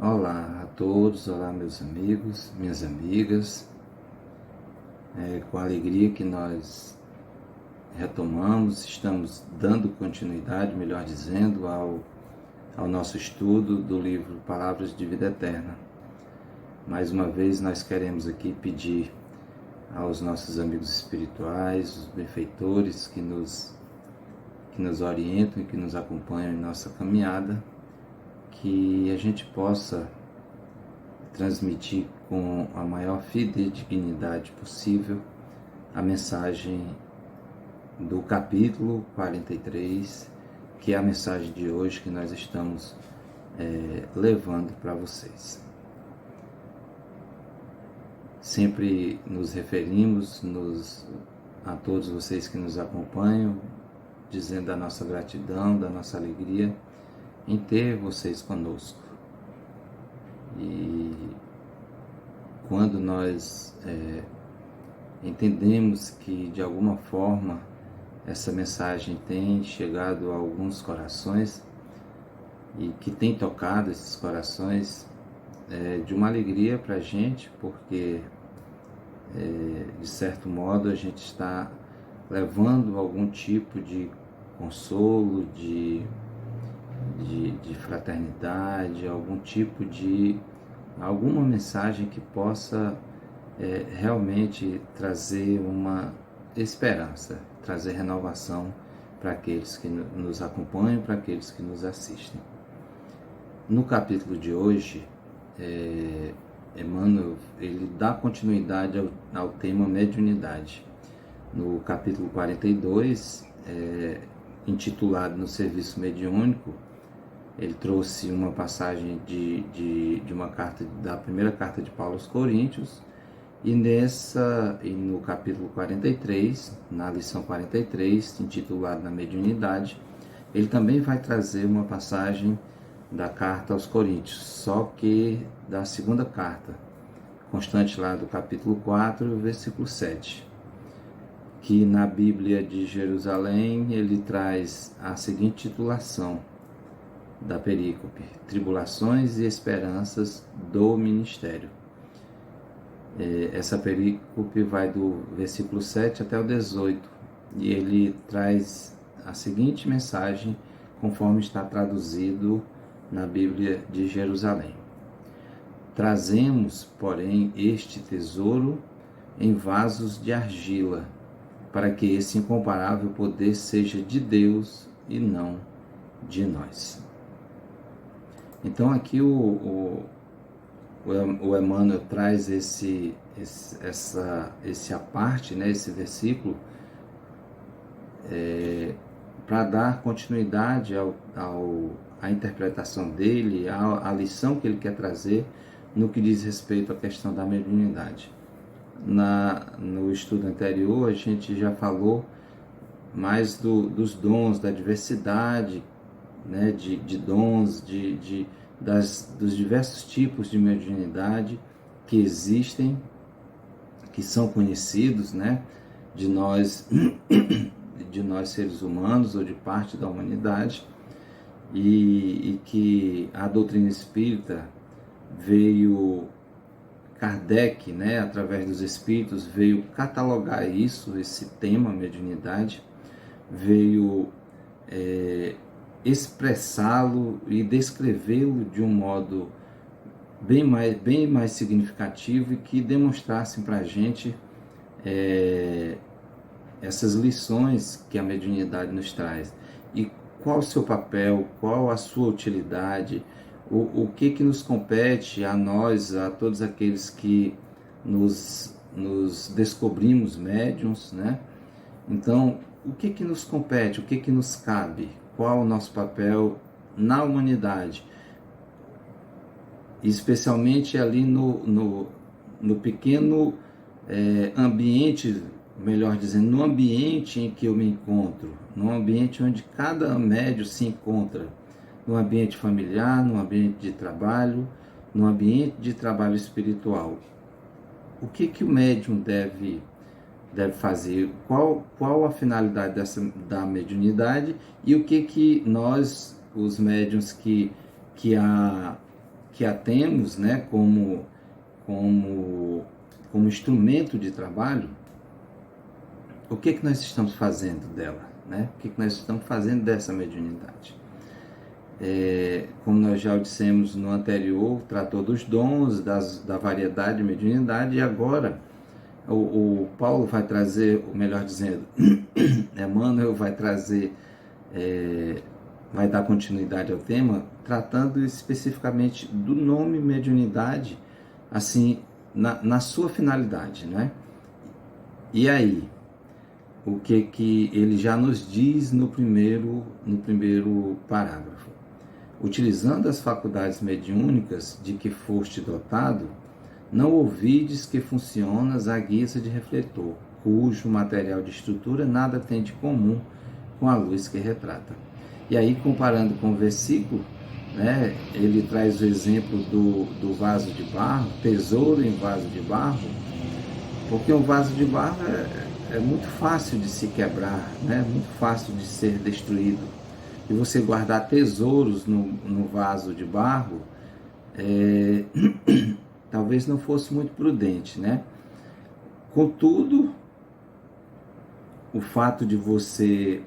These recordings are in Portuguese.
Olá a todos, olá meus amigos, minhas amigas. Com alegria que nós retomamos, estamos dando continuidade, melhor dizendo, ao nosso estudo do livro Palavras de Vida Eterna. Mais uma vez nós queremos aqui pedir aos nossos amigos espirituais, os benfeitores que nos orientam e que nos acompanham em nossa caminhada, que a gente possa transmitir com a maior fidedignidade possível a mensagem do capítulo 43, que é a mensagem de hoje que nós estamos levando para vocês. Sempre nos referimos a todos vocês que nos acompanham, dizendo da nossa gratidão, da nossa alegria em ter vocês conosco. E quando nós entendemos que de alguma forma essa mensagem tem chegado a alguns corações e que tem tocado esses corações, de uma alegria para a gente, porque de certo modo a gente está levando algum tipo de consolo, de fraternidade, alguma mensagem que possa realmente trazer uma esperança, trazer renovação para aqueles que nos acompanham, para aqueles que nos assistem. No capítulo de hoje, Emmanuel ele dá continuidade ao tema mediunidade. No capítulo 42, intitulado No Serviço Mediúnico, ele trouxe uma passagem de uma carta, da primeira carta de Paulo aos Coríntios, e no capítulo 43, na lição 43, intitulada Na Mediunidade, ele também vai trazer uma passagem da carta aos Coríntios, só que da segunda carta, constante lá do capítulo 4, versículo 7, que na Bíblia de Jerusalém ele traz a seguinte titulação da perícope: Tribulações e Esperanças do Ministério. Essa perícope vai do versículo 7 até o 18, e ele traz a seguinte mensagem, conforme está traduzido na Bíblia de Jerusalém: Trazemos, porém, este tesouro em vasos de argila, para que esse incomparável poder seja de Deus e não de nós. Então aqui o Emmanuel traz essa parte, né, esse versículo, para dar continuidade à interpretação dele, à lição que ele quer trazer no que diz respeito à questão da mediunidade. No estudo anterior a gente já falou mais dos dons, da diversidade, né, de dons, dos diversos tipos de mediunidade que existem, que são conhecidos, né, de nós seres humanos ou de parte da humanidade, e que a doutrina espírita veio, Kardec, né, através dos espíritos, veio catalogar esse tema, mediunidade, veio expressá-lo e descrevê-lo de um modo bem mais significativo, e que demonstrassem para a gente essas lições que a mediunidade nos traz, e qual o seu papel, qual a sua utilidade, o que nos compete a nós, a todos aqueles que nos descobrimos médiuns, né? Então, o que nos compete, o que nos cabe, qual o nosso papel na humanidade, especialmente ali no pequeno ambiente, melhor dizendo, no ambiente em que eu me encontro, no ambiente onde cada médium se encontra, no ambiente familiar, no ambiente de trabalho, no ambiente de trabalho espiritual. O que o médium deve fazer? Qual a finalidade da mediunidade, e o que nós, os médiuns que a que a temos, né, como, como instrumento de trabalho, o que nós estamos fazendo dela, né? O que nós estamos fazendo dessa mediunidade? Como nós já dissemos no anterior, tratou dos dons, da variedade de mediunidade, e agora o Paulo vai trazer, ou melhor dizendo, Emmanuel vai trazer, vai dar continuidade ao tema, tratando especificamente do nome mediunidade, assim, na sua finalidade, né? E aí, o que ele já nos diz no primeiro parágrafo? Utilizando as faculdades mediúnicas de que foste dotado, não ouvides que funcionas à guisa de refletor, cujo material de estrutura nada tem de comum com a luz que retrata. E aí, comparando com o versículo, né, ele traz o exemplo do vaso de barro, tesouro em vaso de barro, porque um vaso de barro é muito fácil de se quebrar, né, muito fácil de ser destruído. E você guardar tesouros no vaso de barro, talvez não fosse muito prudente, né? Contudo, o fato de você,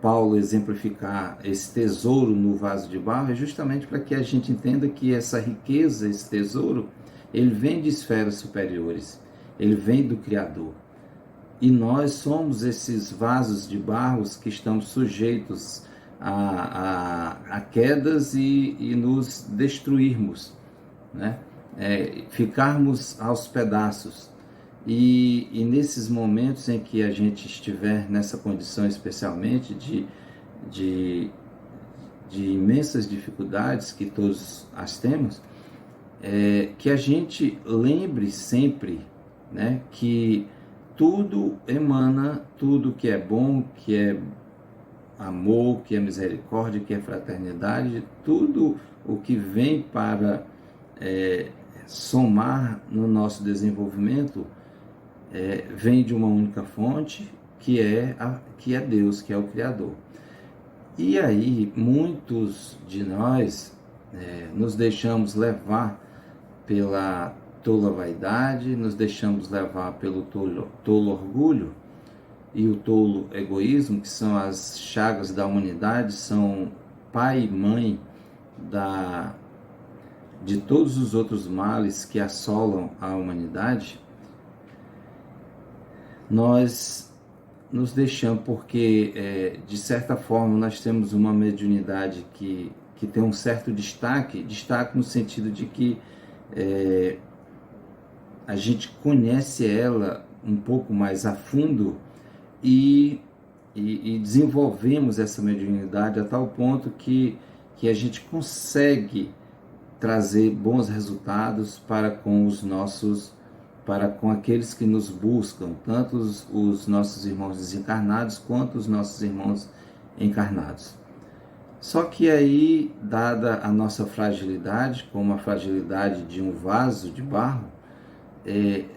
Paulo exemplificar esse tesouro no vaso de barro, é justamente para que a gente entenda que essa riqueza, esse tesouro, ele vem de esferas superiores, ele vem do Criador. E nós somos esses vasos de barros que estamos sujeitos a quedas e nos destruirmos, né? Ficarmos aos pedaços. E nesses momentos em que a gente estiver nessa condição, especialmente de imensas dificuldades, que todos as temos, que a gente lembre sempre, né, que tudo emana, tudo que é bom, que é amor, que é misericórdia, que é fraternidade, tudo o que vem para somar no nosso desenvolvimento vem de uma única fonte, que é Deus, que é o Criador. E aí, muitos de nós nos deixamos levar pela tola vaidade, nos deixamos levar pelo tolo orgulho e o tolo egoísmo, que são as chagas da humanidade, são pai e mãe de todos os outros males que assolam a humanidade. Nós nos deixamos porque, de certa forma, nós temos uma mediunidade que tem um certo destaque no sentido de que a gente conhece ela um pouco mais a fundo e desenvolvemos essa mediunidade a tal ponto que a gente consegue trazer bons resultados para com aqueles que nos buscam, tanto os nossos irmãos desencarnados quanto os nossos irmãos encarnados. Só que aí, dada a nossa fragilidade, como a fragilidade de um vaso de barro,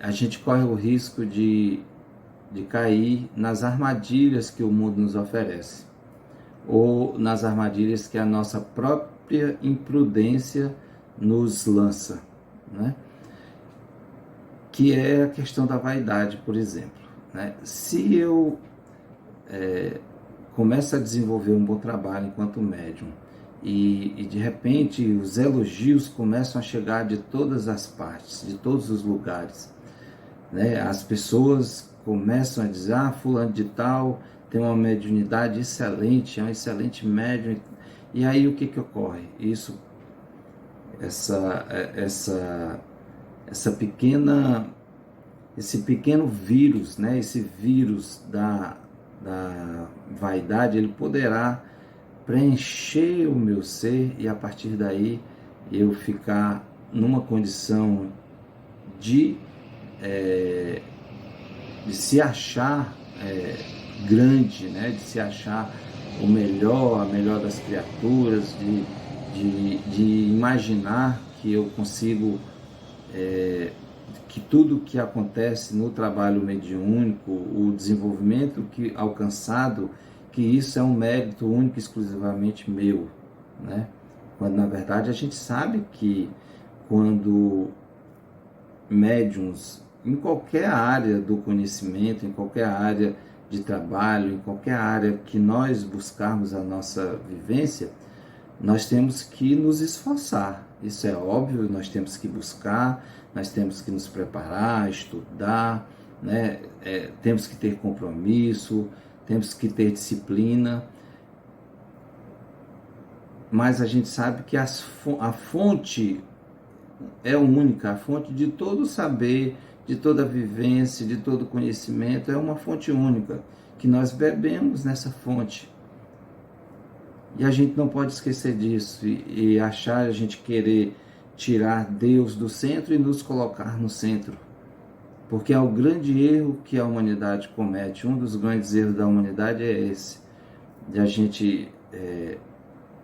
a gente corre o risco de cair nas armadilhas que o mundo nos oferece, ou nas armadilhas que a nossa própria imprudência nos lança, né? Que é a questão da vaidade, por exemplo, né? Se eu começo a desenvolver um bom trabalho enquanto médium e de repente os elogios começam a chegar de todas as partes, de todos os lugares, né? As pessoas começam a dizer, fulano de tal tem uma mediunidade excelente, é um excelente médium. E aí o que ocorre? Esse pequeno vírus, né? Esse vírus da vaidade, ele poderá preencher o meu ser e a partir daí eu ficar numa condição de se achar grande, né? De se achar o melhor, a melhor das criaturas, de imaginar que eu consigo, que tudo que acontece no trabalho mediúnico, o desenvolvimento alcançado, que isso é um mérito único e exclusivamente meu, né? Quando na verdade a gente sabe que quando médiums, em qualquer área do conhecimento, em qualquer área de trabalho, em qualquer área que nós buscarmos a nossa vivência, nós temos que nos esforçar. Isso é óbvio, nós temos que buscar, nós temos que nos preparar, estudar, né? Temos que ter compromisso, temos que ter disciplina, mas a gente sabe que a fonte é única, a fonte de todo o saber, de toda a vivência, de todo o conhecimento, é uma fonte única, que nós bebemos nessa fonte. E a gente não pode esquecer disso e achar, a gente querer tirar Deus do centro e nos colocar no centro. Porque é o grande erro que a humanidade comete. Um dos grandes erros da humanidade é esse, de a gente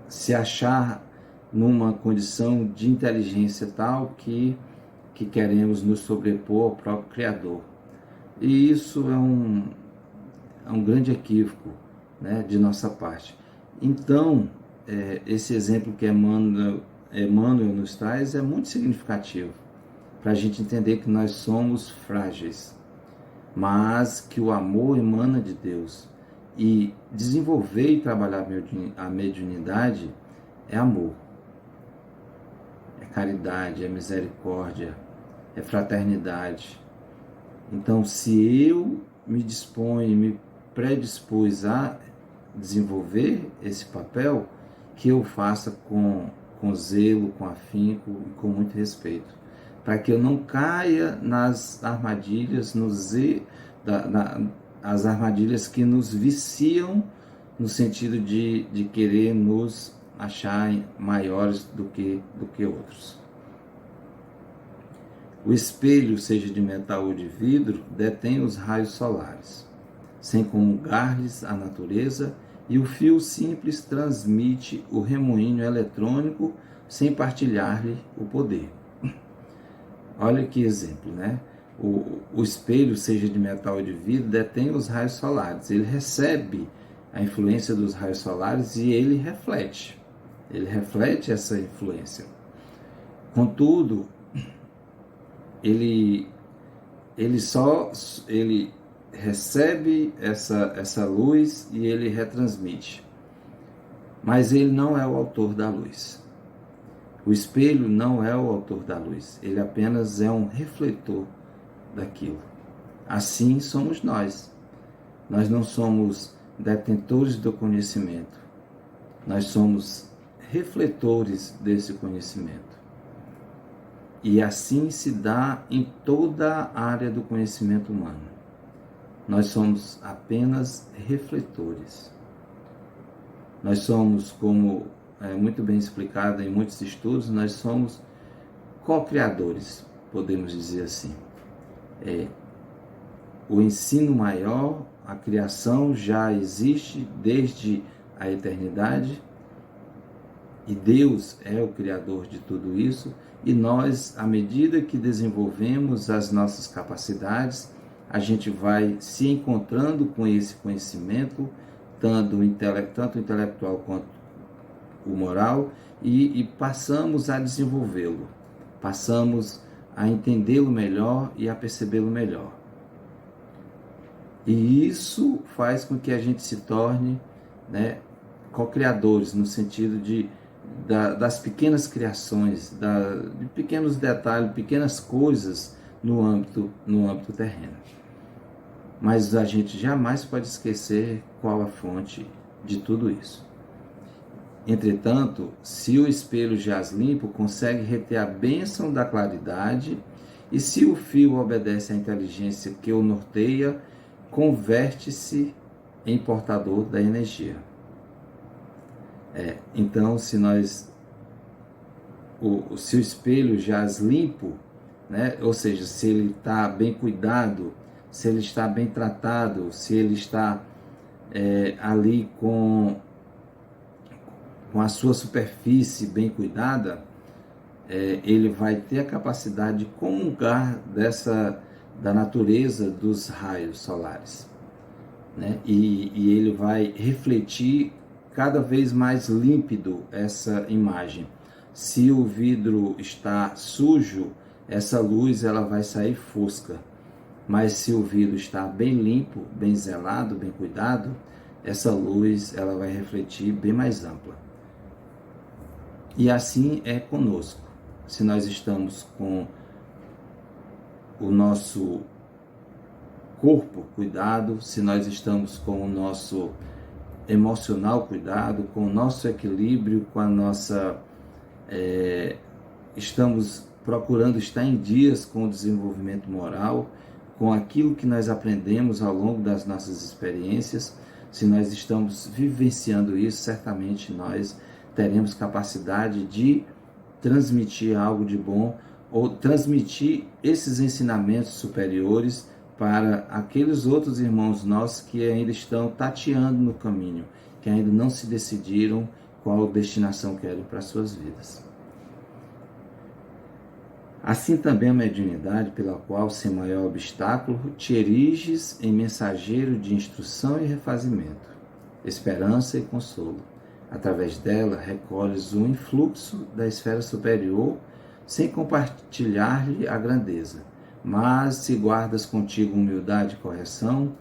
se achar numa condição de inteligência tal que queremos nos sobrepor ao próprio Criador. E isso é um grande equívoco, né, de nossa parte. Então, esse exemplo que Emmanuel nos traz é muito significativo para a gente entender que nós somos frágeis, mas que o amor emana de Deus. E desenvolver e trabalhar a mediunidade é amor, é caridade, é misericórdia, é fraternidade. Então, se eu me disponho, me predispus a desenvolver esse papel, que eu faça com zelo, com afinco e com muito respeito, para que eu não caia nas armadilhas, as armadilhas que nos viciam no sentido de querer nos achar maiores do que outros. O espelho, seja de metal ou de vidro, detém os raios solares, sem comungar-lhes a natureza, e o fio simples transmite o remoinho eletrônico sem partilhar-lhe o poder. Olha que exemplo, né? O espelho, seja de metal ou de vidro, detém os raios solares. Ele recebe a influência dos raios solares e ele reflete. Ele reflete essa influência. Contudo, ele recebe essa luz e ele retransmite. Mas ele não é o autor da luz. O espelho não é o autor da luz. Ele apenas é um refletor daquilo. Assim somos nós. Nós não somos detentores do conhecimento. Nós somos refletores desse conhecimento. E assim se dá em toda a área do conhecimento humano. Nós somos apenas refletores. Nós somos, como é muito bem explicado em muitos estudos, nós somos co-criadores, podemos dizer assim. O ensino maior, a criação já existe desde a eternidade, e Deus é o Criador de tudo isso, e nós, à medida que desenvolvemos as nossas capacidades, a gente vai se encontrando com esse conhecimento, tanto o intelectual quanto o moral, e passamos a desenvolvê-lo, passamos a entendê-lo melhor e a percebê-lo melhor. E isso faz com que a gente se torne, né, co-criadores, no sentido das pequenas criações, de pequenos detalhes, pequenas coisas no âmbito terreno. Mas a gente jamais pode esquecer qual a fonte de tudo isso. Entretanto, se o espelho jaz limpo, consegue reter a bênção da claridade, e se o fio obedece à inteligência que o norteia, converte-se em portador da energia. Então, se o espelho jaz limpo, né? Ou seja, se ele está bem cuidado, se ele está bem tratado, se ele está ali com a sua superfície bem cuidada, ele vai ter a capacidade de comungar da natureza dos raios solares, né? E ele vai refletir cada vez mais límpido essa imagem. Se o vidro está sujo, essa luz ela vai sair fosca. Mas se o vidro está bem limpo, bem zelado, bem cuidado, essa luz ela vai refletir bem mais ampla. E assim é conosco. Se nós estamos com o nosso corpo cuidado, se nós estamos com o nosso emocional cuidado, com o nosso equilíbrio, com a nossa... estamos procurando estar em dias com o desenvolvimento moral, com aquilo que nós aprendemos ao longo das nossas experiências. Se nós estamos vivenciando isso, certamente nós teremos capacidade de transmitir algo de bom ou transmitir esses ensinamentos superiores para aqueles outros irmãos nossos que ainda estão tateando no caminho, que ainda não se decidiram qual destinação querem para suas vidas. Assim também a mediunidade, pela qual, sem maior obstáculo, te eriges em mensageiro de instrução e refazimento, esperança e consolo. Através dela, recolhes o influxo da esfera superior, sem compartilhar-lhe a grandeza. Mas, se guardas contigo humildade e correção,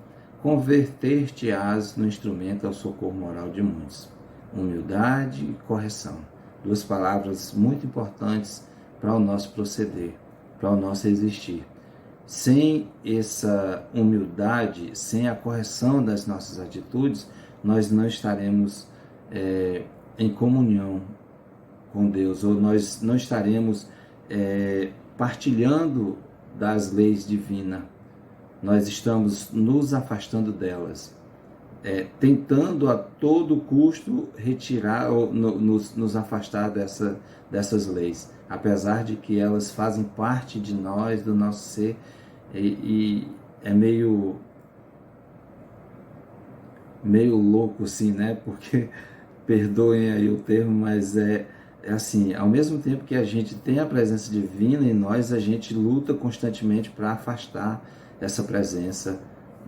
converter-te-ás no instrumento ao socorro moral de muitos. Humildade e correção. Duas palavras muito importantes para o nosso proceder, para o nosso existir. Sem essa humildade, sem a correção das nossas atitudes, nós não estaremos em comunhão com Deus, ou nós não estaremos partilhando das leis divinas. Nós estamos nos afastando delas, tentando a todo custo retirar ou nos afastar dessas leis, apesar de que elas fazem parte de nós, do nosso ser, e é meio louco assim, né? Porque, perdoem aí o termo, mas é assim, ao mesmo tempo que a gente tem a presença divina em nós, a gente luta constantemente para afastar essa presença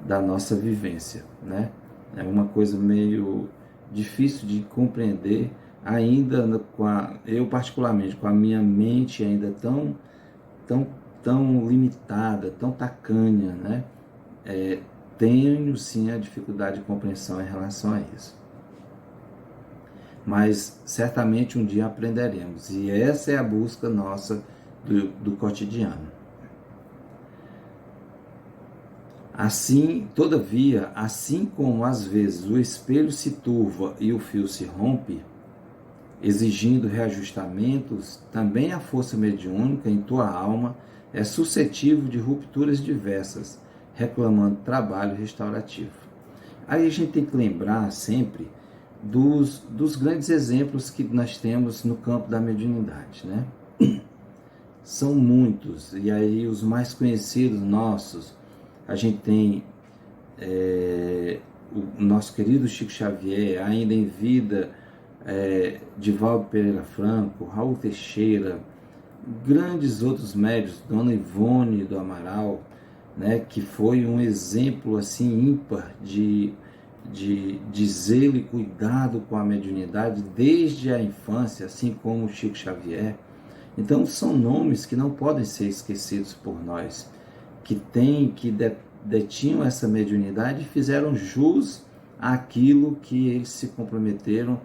da nossa vivência, né? É uma coisa meio difícil de compreender ainda, eu particularmente, com a minha mente ainda tão limitada, tão tacanha, né? Tenho sim a dificuldade de compreensão em relação a isso. Mas certamente um dia aprenderemos, e essa é a busca nossa do cotidiano. Assim, todavia, assim como às vezes o espelho se turva e o fio se rompe, exigindo reajustamentos, também a força mediúnica em tua alma é suscetível de rupturas diversas, reclamando trabalho restaurativo. Aí a gente tem que lembrar sempre dos grandes exemplos que nós temos no campo da mediunidade, né? São muitos, e aí os mais conhecidos nossos, a gente tem o nosso querido Chico Xavier, ainda em vida, Divaldo Pereira Franco, Raul Teixeira, grandes outros médios, Dona Ivone do Amaral, né, que foi um exemplo assim ímpar de zelo e cuidado com a mediunidade desde a infância, assim como Chico Xavier. Então são nomes que não podem ser esquecidos por nós, que detinham essa mediunidade e fizeram jus àquilo que eles se comprometeram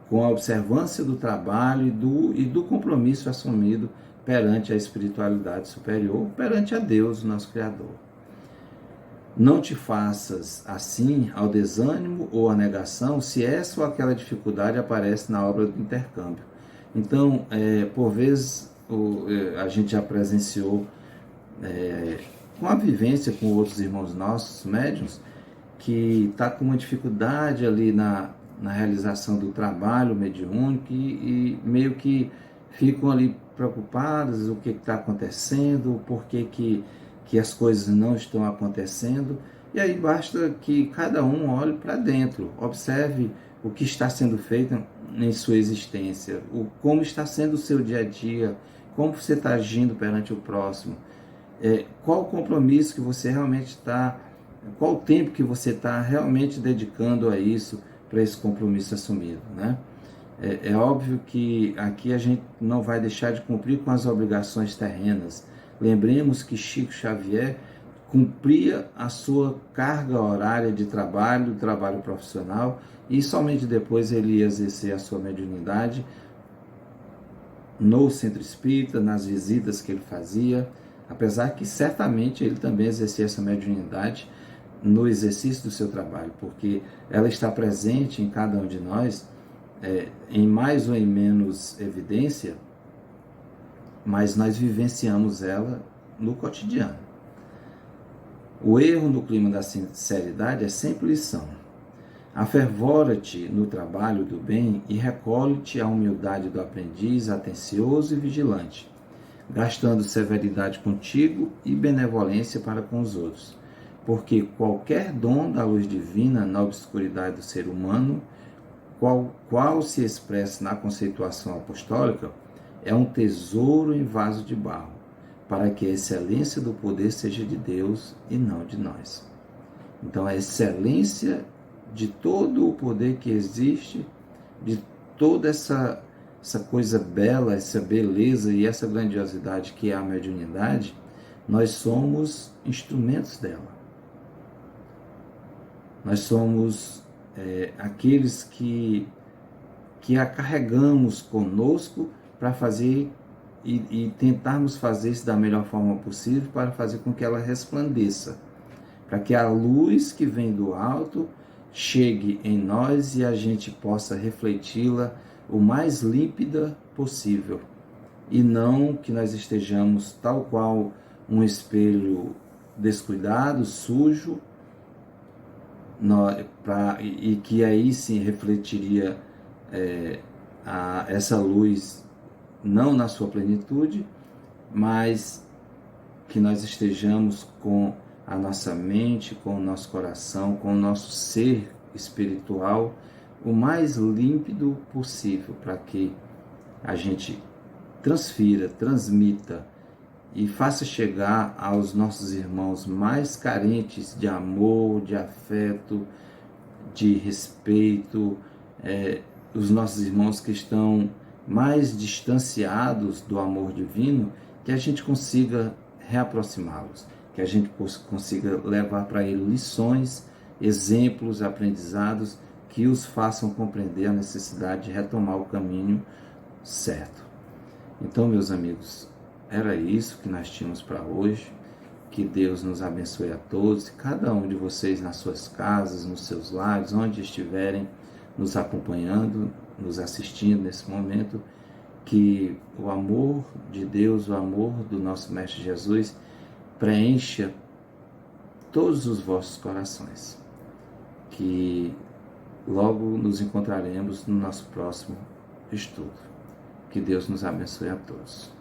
com a observância do trabalho e do compromisso assumido perante a espiritualidade superior, perante a Deus, nosso Criador. Não te faças assim ao desânimo ou à negação se essa ou aquela dificuldade aparece na obra do intercâmbio. Então, por vezes, a gente já presenciou com a vivência com outros irmãos nossos, médiuns, que está com uma dificuldade ali na realização do trabalho mediúnico e meio que ficam ali preocupados, o que está acontecendo, por que as coisas não estão acontecendo. E aí basta que cada um olhe para dentro, observe o que está sendo feito em sua existência, como está sendo o seu dia a dia, como você está agindo perante o próximo, qual o compromisso que você realmente está, qual o tempo que você está realmente dedicando a isso, para esse compromisso assumido, né? É óbvio que aqui a gente não vai deixar de cumprir com as obrigações terrenas. Lembremos que Chico Xavier cumpria a sua carga horária de trabalho profissional, e somente depois ele ia exercer a sua mediunidade no centro espírita, nas visitas que ele fazia, apesar que certamente ele também exercia essa mediunidade no exercício do seu trabalho, porque ela está presente em cada um de nós, em mais ou em menos evidência, mas nós vivenciamos ela no cotidiano. O erro no clima da sinceridade é sempre lição. Afervora-te no trabalho do bem e recolhe-te à humildade do aprendiz atencioso e vigilante, gastando severidade contigo e benevolência para com os outros, porque qualquer dom da luz divina na obscuridade do ser humano, qual se expressa na conceituação apostólica, é um tesouro em vaso de barro, para que a excelência do poder seja de Deus e não de nós. Então, a excelência de todo o poder que existe, de toda essa coisa bela, essa beleza e essa grandiosidade que é a mediunidade, nós somos instrumentos dela. Nós somos aqueles que a carregamos conosco para fazer e tentarmos fazer isso da melhor forma possível para fazer com que ela resplandeça, para que a luz que vem do alto chegue em nós e a gente possa refleti-la o mais límpida possível, e não que nós estejamos tal qual um espelho descuidado, sujo, e que aí sim refletiria essa luz não na sua plenitude, mas que nós estejamos com a nossa mente, com o nosso coração, com o nosso ser espiritual o mais límpido possível, para que a gente transmita e faça chegar aos nossos irmãos mais carentes de amor, de afeto, de respeito, os nossos irmãos que estão mais distanciados do amor divino, que a gente consiga reaproximá-los, que a gente consiga levar para eles lições, exemplos, aprendizados que os façam compreender a necessidade de retomar o caminho certo. Então, meus amigos, era isso que nós tínhamos para hoje. Que Deus nos abençoe a todos, cada um de vocês nas suas casas, nos seus lares, onde estiverem nos acompanhando, nos assistindo nesse momento. Que o amor de Deus, o amor do nosso Mestre Jesus preencha todos os vossos corações. Que logo nos encontraremos no nosso próximo estudo. Que Deus nos abençoe a todos.